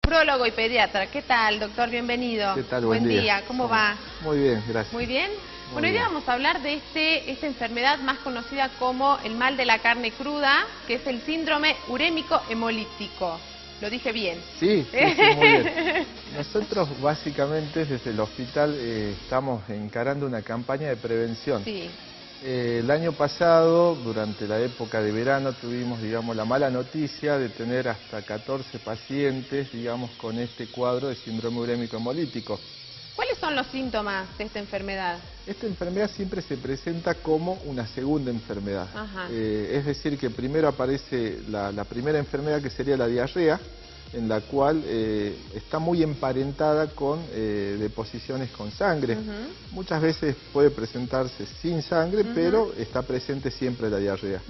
nefrólogo y pediatra. ¿Qué tal, doctor? Bienvenido. ¿Qué tal? Buen día. ¿Cómo va? Muy bien, gracias. Muy bien. Muy Bueno, hoy bien. vamos a hablar de esta enfermedad más conocida como el mal de la carne cruda, que es el síndrome urémico hemolítico. ¿Lo dije bien? Sí, muy bien. Nosotros básicamente desde el hospital estamos encarando una campaña de prevención. Sí. El año pasado, durante la época de verano, tuvimos, digamos, la mala noticia de tener hasta 14 pacientes, digamos, con este cuadro de síndrome urémico hemolítico. ¿Cuáles son los síntomas de esta enfermedad? Esta enfermedad siempre se presenta como una segunda enfermedad. Es decir, que primero aparece la primera enfermedad, que sería la diarrea, en la cual está muy emparentada con deposiciones con sangre. Muchas veces puede presentarse sin sangre, pero está presente siempre la diarrea.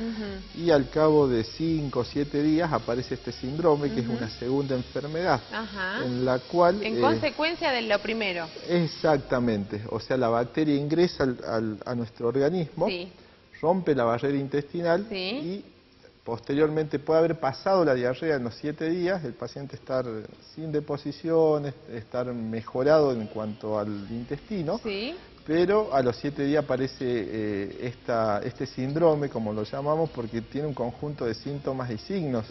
Y al cabo de 5 o 7 días aparece este síndrome, que es una segunda enfermedad, en la cual... En consecuencia de lo primero. Exactamente, o sea, la bacteria ingresa a nuestro organismo, rompe la barrera intestinal y posteriormente puede haber pasado la diarrea en los 7 días, el paciente estar sin deposiciones, estar mejorado en cuanto al intestino, pero a los 7 días aparece este síndrome, como lo llamamos, porque tiene un conjunto de síntomas y signos.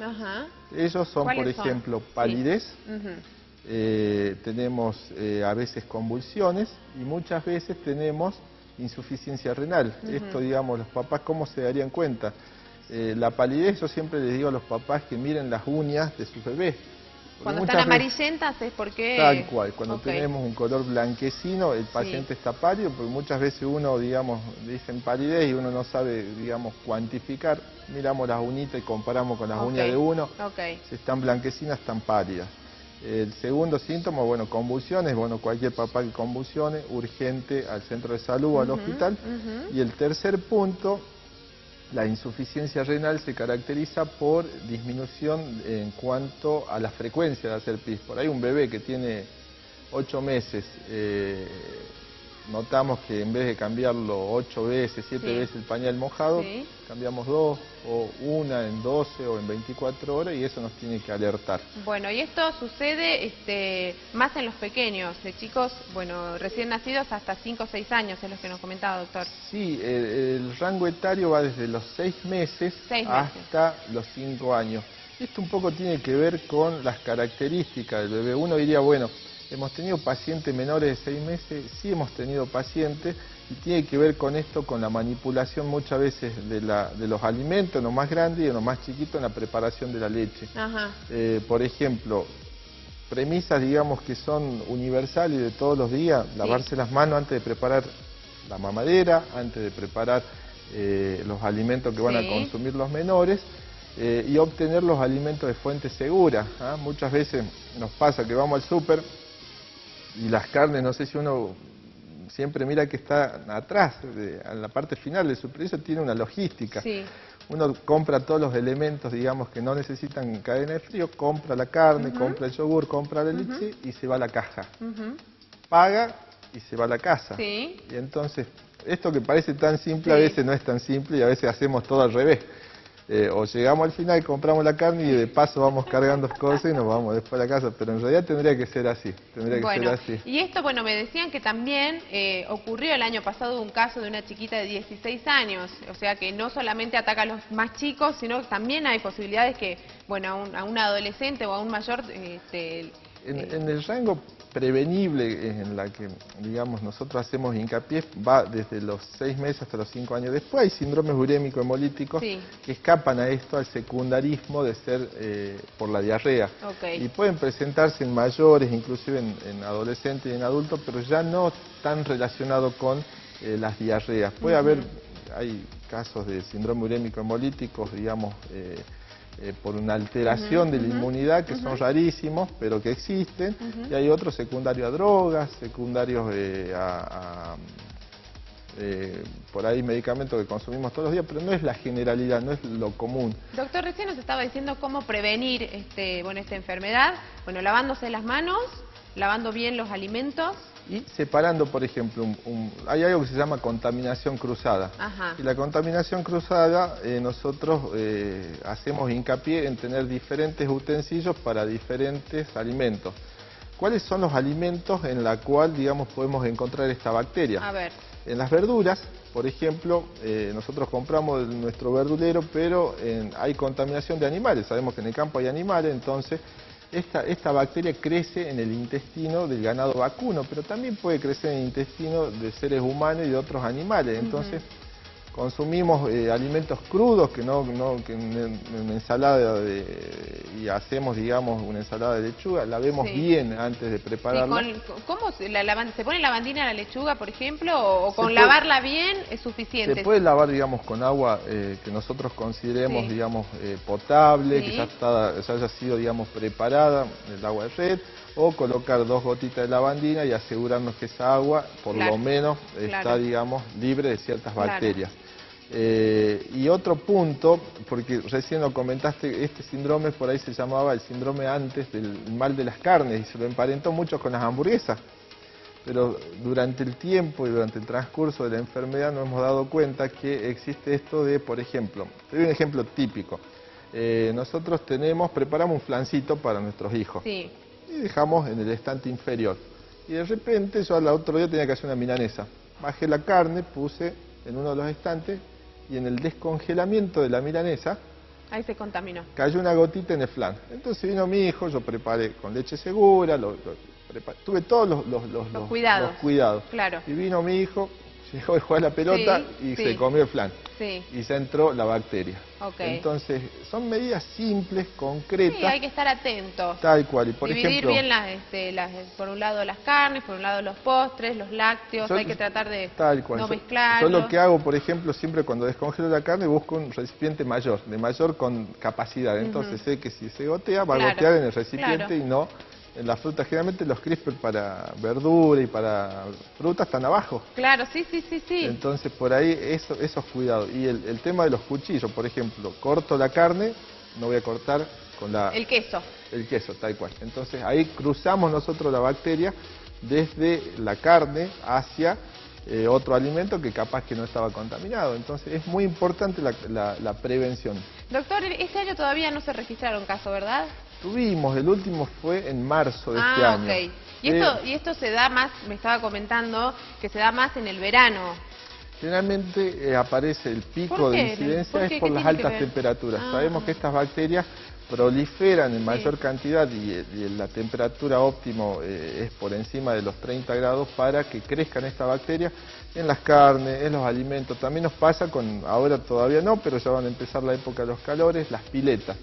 Ellos son, por ejemplo, palidez, tenemos a veces convulsiones y muchas veces tenemos insuficiencia renal. Esto, digamos, los papás, ¿cómo se darían cuenta? La palidez, yo siempre les digo a los papás que miren las uñas de sus bebés. Cuando están amarillentas es porque... Tal cual, cuando tenemos un color blanquecino, el paciente está pálido, porque muchas veces uno, digamos, dicen palidez y uno no sabe, digamos, cuantificar. Miramos las uñitas y comparamos con las uñas de uno. Si están blanquecinas, están pálidas. El segundo síntoma, bueno, convulsiones, bueno, cualquier papá que convulsione, urgente al centro de salud o al hospital. Y el tercer punto, la insuficiencia renal, se caracteriza por disminución en cuanto a la frecuencia de hacer pis. Por ahí un bebé que tiene 8 meses, notamos que en vez de cambiarlo 8 veces, 7 veces el pañal mojado, cambiamos 2 o 1 en 12 o en 24 horas y eso nos tiene que alertar. Bueno, y esto sucede más en los pequeños, de chicos, bueno, recién nacidos hasta 5 o 6 años, es lo que nos comentaba, doctor. Sí, el rango etario va desde los 6 meses hasta los 5 años. Esto un poco tiene que ver con las características del bebé. Uno diría, bueno, ¿hemos tenido pacientes menores de 6 meses? Sí, hemos tenido pacientes, y tiene que ver con esto, con la manipulación muchas veces de los alimentos, en lo más grande y en lo más chiquito, en la preparación de la leche. Por ejemplo, premisas, digamos, que son universales de todos los días: lavarse las manos antes de preparar la mamadera, antes de preparar los alimentos que van a consumir los menores, y obtener los alimentos de fuente segura. Muchas veces nos pasa que vamos al súper y las carnes, no sé si uno siempre mira que está atrás, en la parte final del súper, eso tiene una logística. Uno compra todos los elementos, digamos, que no necesitan cadena de frío, compra la carne, compra el yogur, compra la leche y se va a la caja. Paga y se va a la casa. Y entonces, esto que parece tan simple a veces no es tan simple y a veces hacemos todo al revés. O llegamos al final, compramos la carne y de paso vamos cargando cosas y nos vamos después a la casa, pero en realidad tendría que ser así, Y esto, bueno, me decían que también ocurrió el año pasado un caso de una chiquita de 16 años, o sea que no solamente ataca a los más chicos, sino que también hay posibilidades que, bueno, a un adolescente o a un mayor... En el rango prevenible en la que, digamos, nosotros hacemos hincapié, va desde los 6 meses hasta los 5 años. Después hay síndromes urémicos hemolíticos que escapan a esto, al secundarismo de ser por la diarrea. Y pueden presentarse en mayores, inclusive en adolescentes y en adultos, pero ya no tan relacionado con las diarreas. Puede haber, hay casos de síndrome urémico hemolíticos, digamos, por una alteración de la inmunidad, que son rarísimos, pero que existen, y hay otros secundarios a drogas, secundarios por ahí medicamentos que consumimos todos los días, pero no es la generalidad, no es lo común. Doctor, recién nos estaba diciendo cómo prevenir esta enfermedad, bueno, lavándose las manos, lavando bien los alimentos. y separando, por ejemplo, hay algo que se llama contaminación cruzada. Ajá. Y la contaminación cruzada, nosotros hacemos hincapié en tener diferentes utensilios para diferentes alimentos. ¿Cuáles son los alimentos en la cual, digamos, podemos encontrar esta bacteria? A ver. En las verduras, por ejemplo, nosotros compramos de nuestro verdulero, pero hay contaminación de animales. Sabemos que en el campo hay animales, entonces esta bacteria crece en el intestino del ganado vacuno, pero también puede crecer en el intestino de seres humanos y de otros animales. Entonces, consumimos alimentos crudos que en ensalada y hacemos, digamos, una ensalada de lechuga, la vemos bien antes de prepararla. Sí, ¿cómo se pone lavandina a la lechuga, por ejemplo, o con lavarla bien es suficiente? Se puede lavar, digamos, con agua que nosotros consideremos, digamos, potable, que ya haya sido, digamos, preparada, el agua de red, o colocar 2 gotitas de lavandina y asegurarnos que esa agua, por lo menos, está, digamos, libre de ciertas bacterias. Y otro punto, porque recién lo comentaste, este síndrome por ahí se llamaba el síndrome antes del mal de las carnes y se lo emparentó mucho con las hamburguesas. Pero durante el tiempo y durante el transcurso de la enfermedad nos hemos dado cuenta que existe esto de, por ejemplo, te doy un ejemplo típico. Nosotros preparamos un flancito para nuestros hijos y dejamos en el estante inferior. Y de repente yo al otro día tenía que hacer una milanesa. Bajé la carne, puse en uno de los estantes y en el descongelamiento de la milanesa ahí se contaminó. Cayó una gotita en el flan. Entonces vino mi hijo, yo preparé con leche segura, tuve todos los cuidados. Claro. Y vino mi hijo, llegó a jugar la pelota y se comió el flan. Y se entró la bacteria. Entonces, son medidas simples, concretas. Sí, hay que estar atentos. Tal cual. Y por dividir ejemplo, bien por un lado las carnes, por un lado los postres, los lácteos, hay que tratar de no mezclarlos. Yo lo que hago, por ejemplo, siempre cuando descongelo la carne, busco un recipiente mayor, de mayor con capacidad. Entonces sé que si se gotea, va a gotear en el recipiente y no en la fruta. Generalmente los crisper para verdura y para fruta están abajo. Claro, sí. Entonces por ahí esos cuidados. Y el tema de los cuchillos, por ejemplo, corto la carne, no voy a cortar con el queso. El queso, tal cual. Entonces ahí cruzamos nosotros la bacteria desde la carne hacia otro alimento que capaz que no estaba contaminado. Entonces es muy importante la prevención. Doctor, este año todavía no se registraron casos, ¿verdad? Tuvimos, el último fue en marzo de este año. Y esto se da más, me estaba comentando, que se da más en el verano. Generalmente aparece el pico de incidencia es por las altas temperaturas. Sabemos que estas bacterias proliferan en mayor cantidad y la temperatura óptima es por encima de los 30 grados para que crezcan estas bacterias en las carnes, en los alimentos. También nos pasa ahora todavía no, pero ya van a empezar la época de los calores, las piletas.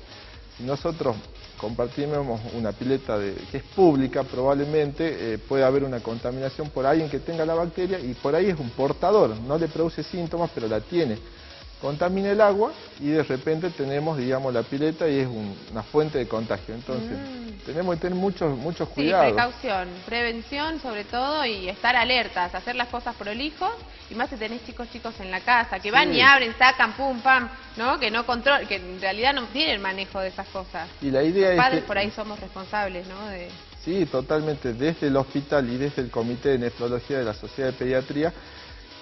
Si nosotros compartimos una pileta que es pública, probablemente puede haber una contaminación por alguien que tenga la bacteria y por ahí es un portador, no le produce síntomas, pero la tiene. Contamina el agua y de repente tenemos, digamos, la pileta y es una fuente de contagio. Entonces, tenemos que tener muchos cuidados. Sí, precaución, prevención sobre todo y estar alertas, hacer las cosas prolijos y más si tenés chicos en la casa, que van y abren, sacan, pum, pam, ¿no? Que no controlan, que en realidad no tienen manejo de esas cosas. Y la idea Los padres por ahí somos responsables, ¿no? Sí, totalmente. Desde el hospital y desde el Comité de Nefrología de la Sociedad de Pediatría,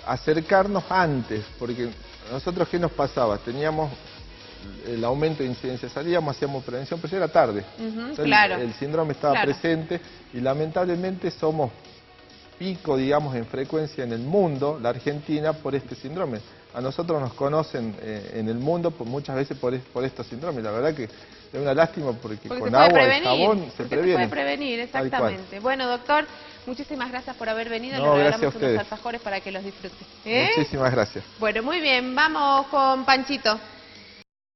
acercarnos antes, porque nosotros, ¿qué nos pasaba? Teníamos el aumento de incidencia, salíamos, hacíamos prevención, pero ya era tarde. El síndrome estaba presente y lamentablemente somos pico, digamos, en frecuencia en el mundo, la Argentina, por este síndrome. A nosotros nos conocen en el mundo muchas veces por estos síndromes. La verdad que es una lástima porque con agua y jabón se previene. Se puede prevenir, exactamente. Bueno, doctor, muchísimas gracias por haber venido. No, le regalamos unos alfajores para que los disfrute. Muchísimas gracias. Bueno, muy bien, vamos con Panchito.